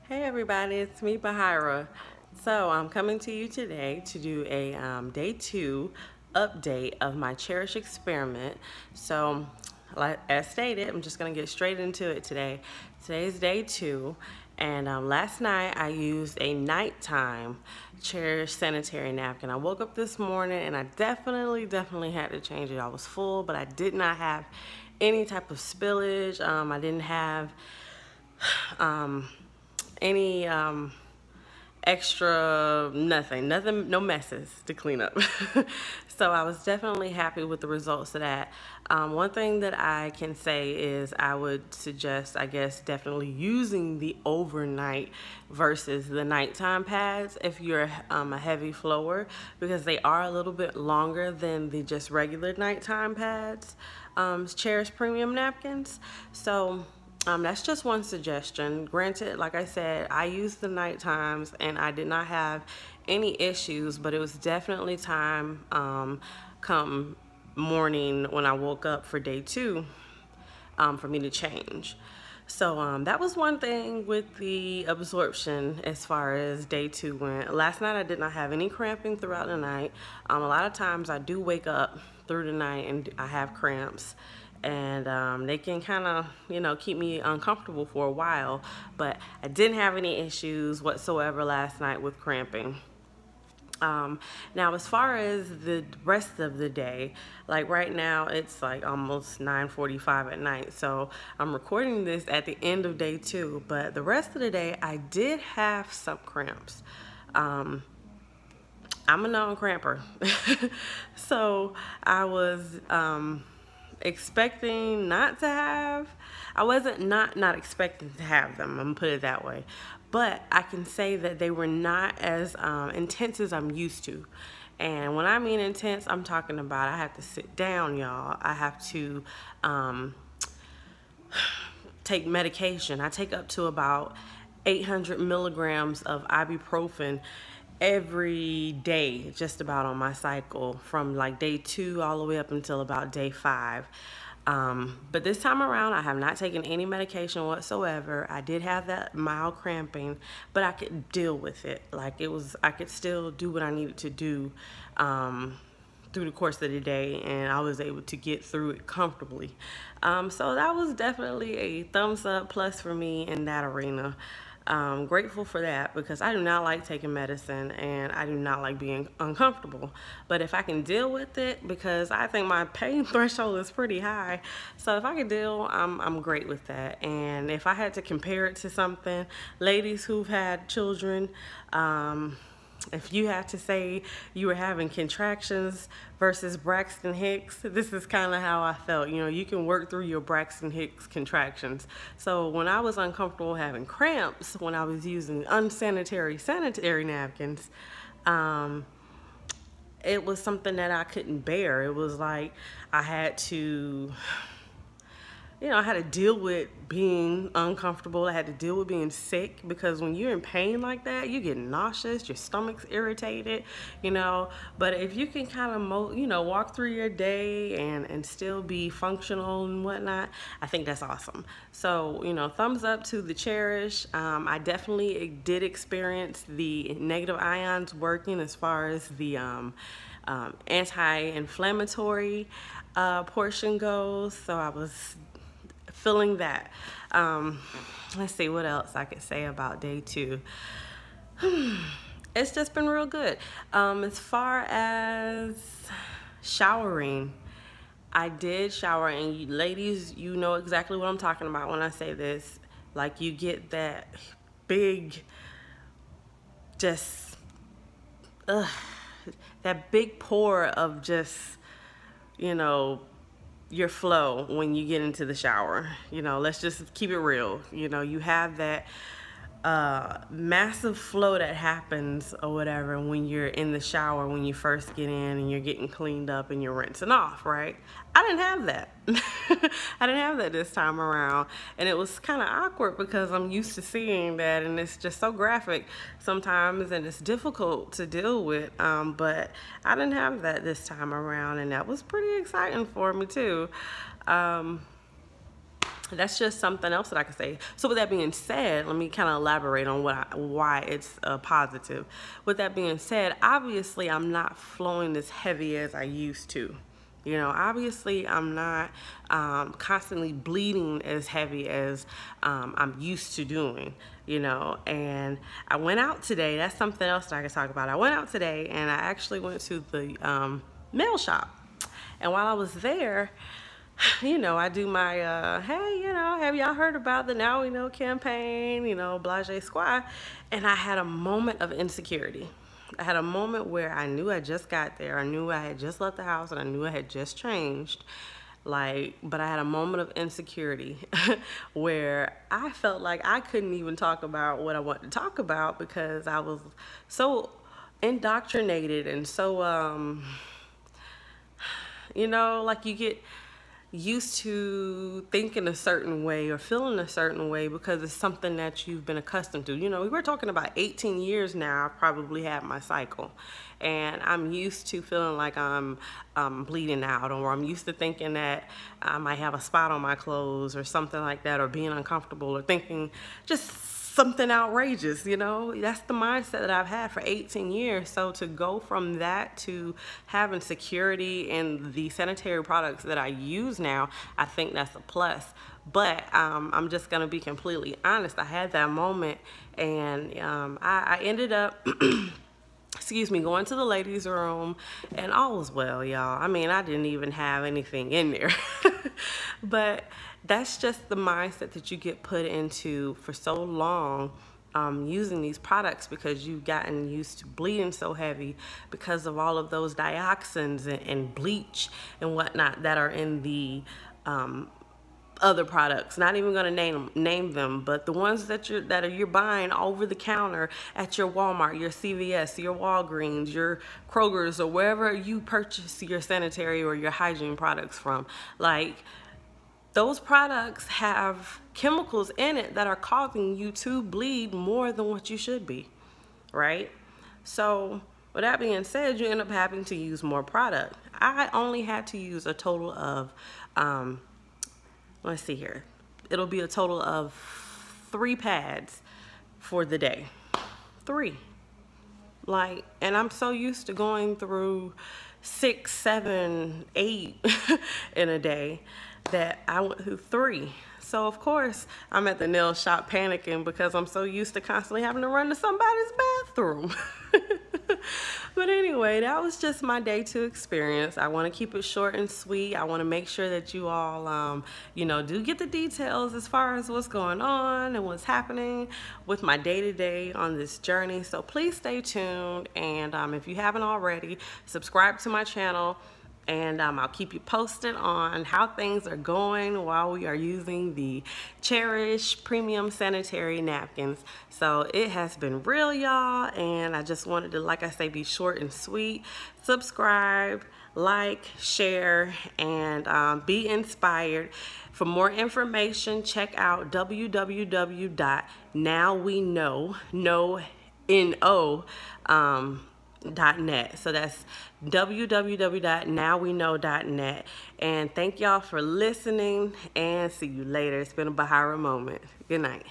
Hey everybody, it's me, Bahira. So I'm coming to you today to do a day 2 update of my Cherish Experiment. So, like as stated, I'm just gonna get straight into it today. Today's day 2, and last night I used a nighttime Cherish sanitary napkin. I woke up this morning and I definitely had to change it. I was full, but I did not have any type of spillage. I didn't have um, any extra nothing, no messes to clean up. So I was definitely happy with the results of that. One thing that I can say is I would suggest, I guess, definitely using the overnight versus the nighttime pads if you're a heavy flower, because they are a little bit longer than the just regular nighttime pads, Cherish Premium napkins. So that's just one suggestion. Granted, like I said, I used the night times and I did not have any issues, but it was definitely time come morning when I woke up for day 2 for me to change. So that was one thing with the absorption as far as day 2 went. Last night I did not have any cramping throughout the night. A lot of times I do wake up through the night and I have cramps, and they can kind of, keep me uncomfortable for a while, but I didn't have any issues whatsoever last night with cramping. Now as far as the rest of the day, like right now it's like almost 9:45 at night, so I'm recording this at the end of day 2, but the rest of the day I did have some cramps. I'm a known cramper. So I was expecting not to have, I wasn't not expecting to have them, I'm gonna put it that way, but I can say that they were not as intense as I'm used to. And when I mean intense, I'm talking about I have to sit down, y'all. I have to take medication. I take up to about 800 milligrams of ibuprofen every day, just about on my cycle, from like day 2 all the way up until about day 5. But this time around I have not taken any medication whatsoever. I did have that mild cramping, but I could deal with it. Like I could still do what I needed to do through the course of the day, and I was able to get through it comfortably. So that was definitely a thumbs up plus for me in that arena. Grateful for that, because I do not like taking medicine and I do not like being uncomfortable. But if I can deal with it, because I think my pain threshold is pretty high, so if I can deal, I'm great with that. And if I had to compare it to something, ladies who've had children, if you had to say you were having contractions versus Braxton Hicks, this is kind of how I felt. You can work through your Braxton Hicks contractions. So when I was uncomfortable having cramps, when I was using unsanitary sanitary napkins, it was something that I couldn't bear. It was like I had to I had to deal with being uncomfortable. I had to deal with being sick, because when you're in pain like that, you get nauseous, your stomach's irritated, But if you can kind of, walk through your day and still be functional and whatnot, I think that's awesome. So, thumbs up to the Cherish. I definitely did experience the negative ions working as far as the anti-inflammatory portion goes. So I was feeling that. Let's see what else I could say about day 2. It's just been real good. As far as showering, I did shower, and you, ladies, you know exactly what I'm talking about when I say this. Like, you get that big, just, that big pour of just, your flow when you get into the shower. Let's just keep it real. You have that massive flow that happens or whatever when you're in the shower, when you first get in and you're getting cleaned up and you're rinsing off, right? I didn't have that. I didn't have that this time around, and it was kind of awkward because I'm used to seeing that, and it's just so graphic sometimes, and it's difficult to deal with, but I didn't have that this time around, and that was pretty exciting for me too. that's just something else that I could say. So with that being said, let me kind of elaborate on why it's positive. With that being said, obviously I'm not flowing as heavy as I used to. You know, obviously I'm not constantly bleeding as heavy as I'm used to doing, you know. And I went out today. That's something else that I could talk about. I went out today and I actually went to the nail shop. And while I was there, you know, I do my, hey, you know, have y'all heard about the Now We Know campaign, you know, blase squad. And I had a moment of insecurity. I had a moment where I knew I just got there. I knew I had just left the house and I knew I had just changed. Like, but I had a moment of insecurity where I felt like I couldn't even talk about what I wanted to talk about because I was so indoctrinated and so, you know, like you get used to thinking a certain way or feeling a certain way because it's something that you've been accustomed to. You know, we're talking about 18 years now. I've probably had my cycle, and I'm used to feeling like I'm bleeding out, or I'm used to thinking that I might have a spot on my clothes or something like that, or being uncomfortable or thinking just something outrageous, you know. That's the mindset that I've had for 18 years. So to go from that to having security in the sanitary products that I use now, I think that's a plus. But I'm just gonna be completely honest. I had that moment, and I ended up excuse me, going to the ladies' room, and all was well, y'all. I mean, I didn't even have anything in there. But that's just the mindset that you get put into for so long, using these products, because you've gotten used to bleeding so heavy because of all of those dioxins and bleach and whatnot that are in the other products. Not even going to name them, but the ones that you're buying over the counter at your Walmart, your CVS, your Walgreens, your Kroger's, or wherever you purchase your sanitary or your hygiene products from. Like, those products have chemicals in it that are causing you to bleed more than what you should be, right? So with that being said, you end up having to use more product. I only had to use a total of let's see here. It'll be a total of 3 pads for the day. 3. Like, and I'm so used to going through 6, 7, 8 in a day that I went through 3. So of course I'm at the nail shop panicking because I'm so used to constantly having to run to somebody's bathroom. But anyway, that was just my day 2 experience. I want to keep it short and sweet. I want to make sure that you all, you know, do get the details as far as what's going on and what's happening with my day-to-day on this journey. So please stay tuned, and if you haven't already, subscribe to my channel. And I'll keep you posted on how things are going while we are using the Cherish Premium Sanitary napkins. So it has been real, y'all, and I just wanted to, like I say, be short and sweet. Subscribe, like, share, and be inspired. For more information, check out www.nowweknow.net. So that's www.nowweknow.net. And thank y'all for listening, and see you later. It's been a Bahira moment. Good night.